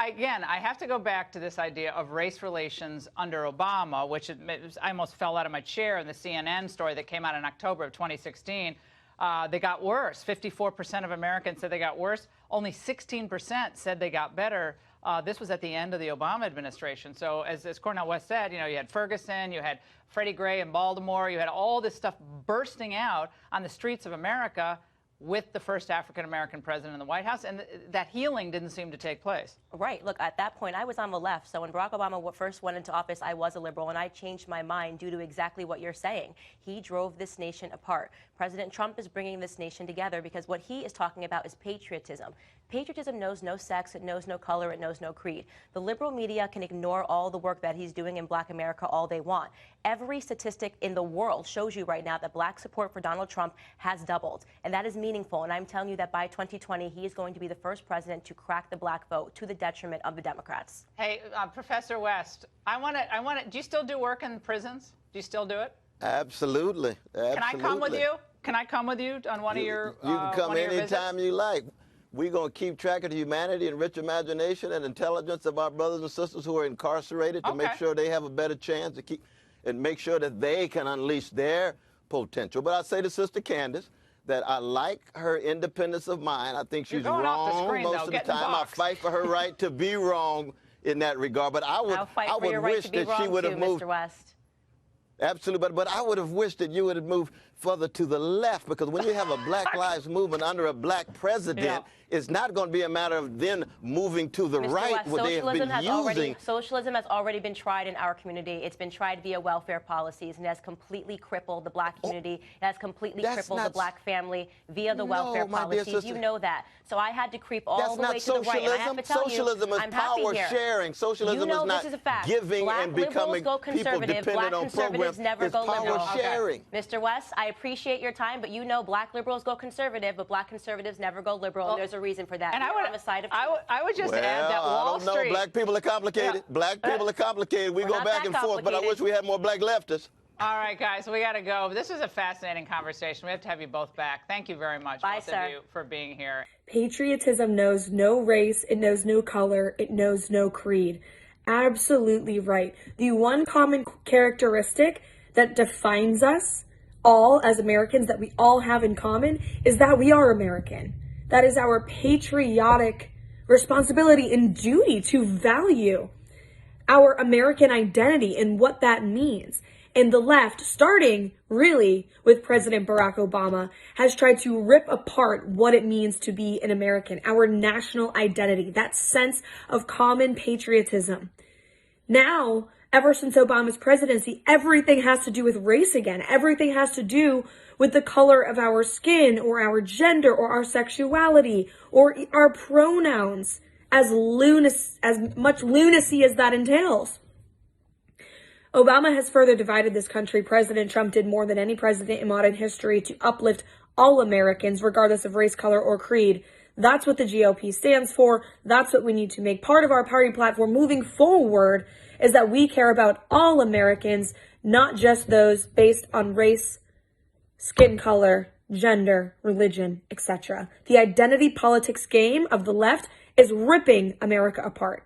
again, I have to go back to this idea of race relations under Obama, which I almost fell out of my chair in the CNN story that came out in October of 2016. They got worse. 54% of Americans said they got worse. Only 16% said they got better. This was at the end of the Obama administration. So as Cornel West said, you had Ferguson, you had Freddie Gray in Baltimore, you had all this stuff bursting out on the streets of America with the first African-American president in the White House, and that healing didn't seem to take place. Right. Look, at that point, I was on the left. So when Barack Obama first went into office, I was a liberal, and I changed my mind due to exactly what you're saying. He drove this nation apart. President Trump is bringing this nation together because what he is talking about is patriotism. Patriotism knows no sex, it knows no color, it knows no creed. The liberal media can ignore all the work that he's doing in Black America all they want. Every statistic in the world shows you right now that Black support for Donald Trump has doubled, and that is meaningful. And I'm telling you that by 2020, he is going to be the first president to crack the Black vote to the detriment of the Democrats. Hey, Professor West, do you still do work in prisons? Do you still do it? Absolutely. Can I come with you? Can I come with you on one of your You can come anytime you like. We're going to keep track of the humanity and rich imagination and intelligence of our brothers and sisters who are incarcerated to make sure they have a better chance to keep and make sure that they can unleash their potential. But I say to Sister Candace that I like her independence of mind. I think she's wrong most of the time. I fight for her right to be wrong in that regard. But I would wish that she would have moved. Mr. West. Absolutely, but I would have wished that you would have moved further to the left, because when you have a Black Lives Movement under a Black president, it's not going to be a matter of then moving to the right, West, where they have been socialism has already been tried in our community. It's been tried via welfare policies, and it has completely crippled the Black community. It has completely crippled the Black family via the welfare policies. You know that. So I had to creep all the way to the right. And I have to tell socialism is power sharing. Socialism is not giving and becoming people dependent on programs. Never it's go power liberal. sharing. Mr. West, I appreciate your time, but Black liberals go conservative, but Black conservatives never go liberal, and there's a reason for that. And I would just add that Wall Street. I don't know. Black people are complicated. Black people are complicated. We go back and forth, but I wish we had more Black leftists. All right, guys, we got to go. This was a fascinating conversation. We have to have you both back. Thank you very much, both of you, for being here. Patriotism knows no race, it knows no color, it knows no creed. Absolutely right. The one common characteristic that defines us all as Americans, that we all have in common, is that we are American. That is our patriotic responsibility and duty to value our American identity and what that means. And the left, starting really with President Barack Obama, has tried to rip apart what it means to be an American, our national identity, that sense of common patriotism. Now, ever since Obama's presidency, everything has to do with race again. Everything has to do with the color of our skin or our gender or our sexuality or our pronouns, as much lunacy as that entails. Obama has further divided this country. President Trump did more than any president in modern history to uplift all Americans, regardless of race, color, or creed. That's what the GOP stands for. That's what we need to make part of our party platform moving forward, is that we care about all Americans, not just those based on race, skin color, gender, religion, etc. The identity politics game of the left is ripping America apart.